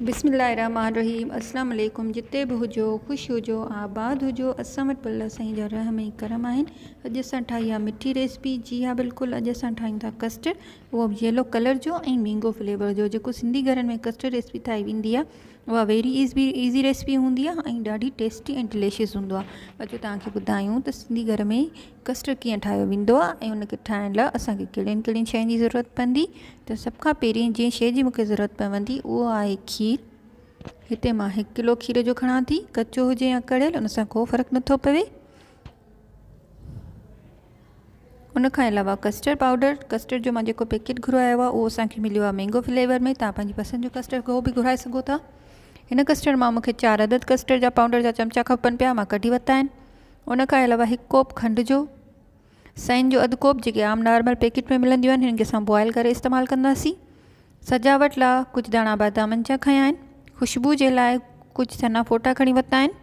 बिस्मिल्लाहिर्रहमानिर्रहीम। अस्सलाम वालेकुम। जिते भी हुजो ख़ुश हुजो आबाद हुजो। असां वटि पल साईं जा रहम ऐं करम आहिनि। अॼु असां ठाही आहे मिठी रेसिपी। जी हा बिल्कुलु, अॼु असां ठाहियूं था कस्टर्ड, उहो बि येलो कलर जो ऐं मैंगो फ्लेवर जो। जेको सिंधी घरनि में कस्टर्ड रेसिपी ठाही वेंदी आहे उहा वेरी ईज़ी रेसिपी हूंदी आहे ऐं ॾाढी टेस्टी ऐं डिलीशियस हूंदो आहे। अॼु तव्हांखे ॿुधायूं त सिंधी घर में कस्टर्ड कीअं ठाहियो वेंदो आहे ऐं उनखे ठाहिण लाइ असांखे कहिड़ियुनि कहिड़ियुनि शयुनि जी ज़रूरत पवंदी। त सभ खां पहिरीं जंहिं शइ जी मूंखे ज़रूरत पवंदी उहो आहे खीर। हिते मां 1 किलो खीर जो खणां थी, कचो हुजे या कड़ियल उन सां को फ़र्क़ु नथो पवे। उनखां अलावा कस्टर्ड पाउडर, कस्टर्ड जो मां जेको पैकेट घुरायो आहे उहो असांखे मिलियो आहे मैंगो फ्लेवर में। तव्हां पंहिंजी पसंदि जो कस्टर्ड को बि घुराए सघो था। हिन कस्टर्ड मां मूंखे 4 अदद कस्टर्ड जा पाउडर जा चमचा खपनि पिया, मां कढी वरिता आहिनि। उनखां अलावा 1 कोप खंड जो, सैन जो अधु कोप जेके आम नॉर्मल पैकेट में मिलंदियूं आहिनि, हिन खे असां बॉयल करे इस्तेमालु कंदासीं। सजावट लाइ कुझु दाणा बादामनि जा खयां आहिनि। खुशबू जे लाइ कुझु सना फ़ोटा खणी वरिता आहिनि।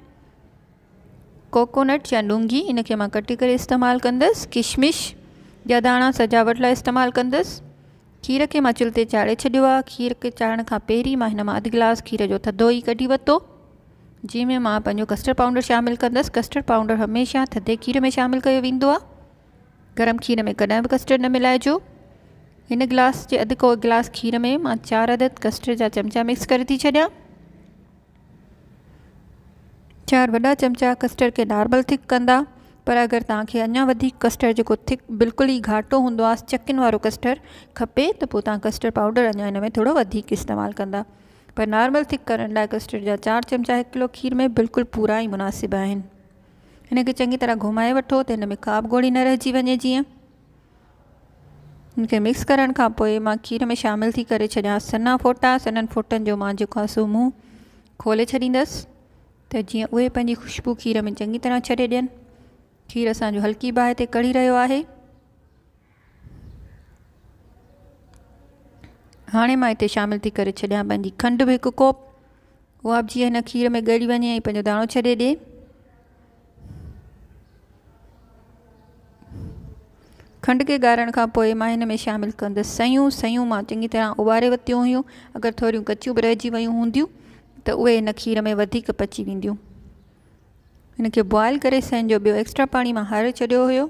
कोकोनट या लूंगी, इनखे मां कटे करे इस्तेमालु कंदसि। किशमिश जा दाणा सजावट लाइ इस्तेमालु कंदसि। खीर खे मां चुल्ह ते चाढ़े छॾियो आहे। खीर खे चाढ़ण खां पहिरीं मां हिन मां अधु गिलास खीर जो थधो ई कढी वरितो, जंहिंमें मां पंहिंजो कस्टर्ड पाउडर शामिलु कंदसि। कस्टर्ड पाउडर हमेशह थधे खीर में शामिलु कयो वेंदो आहे, गरम खीर में कॾहिं बि कस्टर्ड न मिलाइजो। हिन गिलास जे अधु गिलास खीर में मां 4 अदद कस्टर्ड जा चमचा मिक्स करे थी छॾियां। 4 वॾा चमचा कस्टर्ड खे नॉर्मल थिक कंदा, पर अगरि तव्हांखे अञा वधीक कस्टर्ड जेको थिक बिल्कुलु ई घाटो हूंदो आहे, चकिन वारो कस्टर्ड खपे, त पोइ तव्हां कस्टर्ड पाउडर अञा हिन में थोरो वधीक इस्तेमालु कंदा। पर नॉर्मल थिक करण लाइ कस्टर्ड जा 4 चमचा 1 किलो खीर में बिल्कुलु पूरा ई मुनासिबु आहिनि। हिन खे चङी तरह घुमाए वठो त हिन में का बि ॻोड़ी न रहिजी वञे। जीअं हिनखे मिक्स करण खां पोइ मां खीर में शामिलु थी करे छॾियां सना फ़ोटा। सननि फ़ोटनि जो मां जेको आहे सो मुंहुं खोले छॾींदसि, त जीअं उहे पंहिंजी ख़ुशबू खीर में चङी तरह छॾे ॾियनि। खीर असांजो हल्की बाहि ते कढ़ी रहियो आहे। हाणे मां हिते शामिलु थी करे छॾियां पंहिंजी खंडु बि 1 कोप। उहा बि जीअं हिन खीर में ॻड़ी वञे ऐं पंहिंजो दाणो छॾे ॾिए। खंड खे ॻारण खां पोइ मां हिन में शामिलु कंदसि सयूं। सयूं मां चङी तरह उॿारे वरितियूं हुयूं। अगरि थोरियूं कचियूं बि रहिजी वियूं हूंदियूं त उहे हिन खीर में वधीक पची वेंदियूं। हिन खे बॉयल करे सयुनि जो ॿियो एक्स्ट्रा पाणी मां हारे छॾियो हुयो।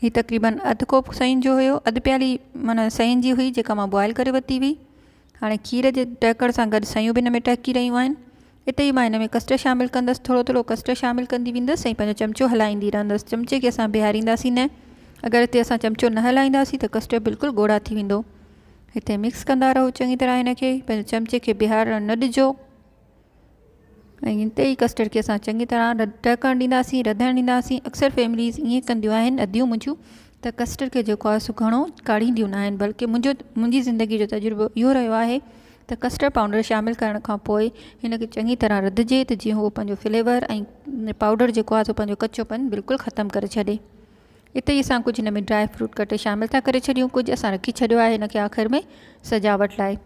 हीअ तक़रीबन अधु कोप सयुनि जो हुयो, अधु प्याली माना सयुनि जी हुई जेका मां बॉयल करे वरिती हुई। हाणे खीर जे टहिकण सां गॾु सयूं बि हिन में टहिकी रहियूं आहिनि। हिते ई मां हिन में कस्टर्ड शामिलु कंदसि। थोरो थोरो कस्टर्ड शामिलु कंदी वेंदसि ऐं पंहिंजो चमचो हलाईंदी रहंदसि। चमचे खे असां बीहारींदासीं न, अगरि हिते असां चमचो न हलाईंदासीं त कस्टर्ड बिल्कुलु ॻोड़ा थी वेंदो। हिते मिक्स कंदा रहो चङी तरह। हिन खे पंहिंजे चमचे खे बीहारणु न ॾिजो ऐं हिते ई कस्टर्ड खे असां चङी तरह टहिकणु ॾींदासीं, रधणु ॾींदासीं। अक्सर फैमिलीज़ ईअं कंदियूं आहिनि, अदियूं मुंहिंजूं, त कस्टर्ड खे जेको आहे सो घणो काढ़ींदियूं न आहिनि, बल्कि मुंहिंजी ज़िंदगी जो तजुर्बो इहो रहियो आहे त कस्टर्ड पाउडर शामिलु करण खां पोइ हिन खे चङी तरह रधिजे, त जीअं उहो पंहिंजो फ्लेवर ऐं पाउडर जेको आहे सो पंहिंजो कचोपन बिल्कुलु ख़तमु करे छॾे। हिते ई असां कुझु हिन में ड्राई फ्रूट कटे शामिलु था करे छॾियूं। कुझु असां रखी छॾियो आहे हिन खे आख़िर में सजावट लाइ।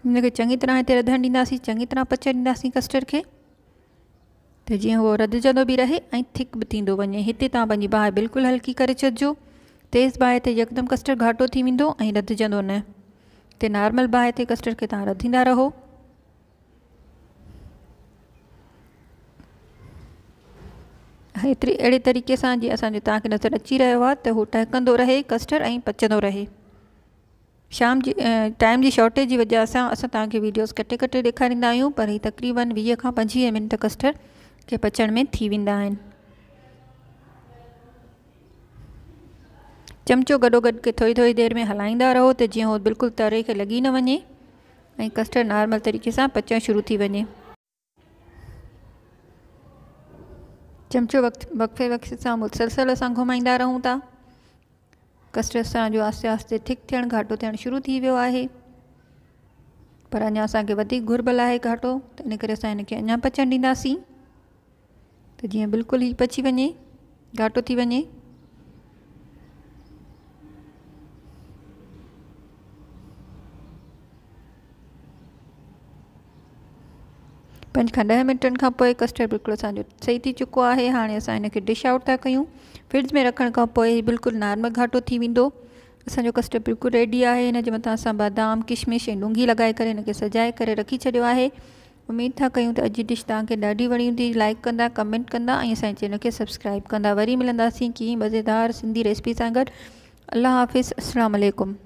हिन खे चङी तरह हिते रधणु ॾींदासीं, चङी तरह पचणु ॾींदासीं कस्टर्ड खे, त जीअं उहो रधिजंदो बि रहे ऐं थिक बि थींदो वञे। हिते तव्हां पंहिंजी बाहि बिल्कुलु हल्की करे छॾिजो। तेज़ बाहि ते यकदमि कस्टर्ड घाटो थी वेंदो ऐं रधिजंदो न। हिते नॉर्मल बाहि ते कस्टर्ड खे तव्हां रधींदा रहो। एतिरी अहिड़े तरीक़े सां जीअं असांजो तव्हांखे नज़र अची रहियो आहे त हू टहिकंदो रहे कस्टर्ड ऐं पचंदो रहे। शाम जी टाइम जी शॉर्टेज जी वजह सां असां तव्हांखे वीडियोस कटे कटे ॾेखारींदा आहियूं, पर हीअ तक़रीबन 20 खां 25 मिंट कस्टर्ड खे पचण में थी वेंदा आहिनि। चमचो गॾोगॾु खे थोरी थोरी देरि में हलाईंदा रहो, त जीअं उहो बिल्कुलु तरे खे लॻी न वञे ऐं कस्टर्ड नॉर्मल तरीक़े सां पचणु शुरू थी वञे। चमचो वक़्फ़े वक़्फ़े सां मुसलसल असां घुमाईंदा रहूं था। कस्टर्ड असांजो आस्ते आस्ते थिक थियणु घाटो थियणु शुरू थी वियो आहे, पर अञा असांखे वधीक घुर्बल आहे घाटो, त इन करे असां हिन खे अञा पचणु ॾींदासीं, त जीअं बिल्कुलु ई पची वञे, घाटो थी वञे। 5 खां 10 मिंटनि खां पोइ कस्टर्ड बिल्कुलु असांजो सही थी चुको आहे। हाणे असां हिनखे डिश आउट था कयूं। फ्रिज में रखण खां पोइ बिल्कुलु नॉर्मल घाटो थी वेंदो। असांजो कस्टर्ड बिल्कुलु रेडी आहे। हिन जे मथां असां बादाम किशमिश ऐं डुंगी लॻाए करे हिनखे सजाए करे रखी छॾियो आहे। उमेद था कयूं त अॼु जी डिश तव्हांखे ॾाढी वणी हूंदी। लाइक कंदा, कमेंट कंदा ऐं असांजे चैनल खे सब्सक्राइब कंदा। वरी मिलंदासीं की मज़ेदार सिंधी रेसिपी सां गॾु। अल्लाह हाफ़िज़, अस्सलाम वालेकुम।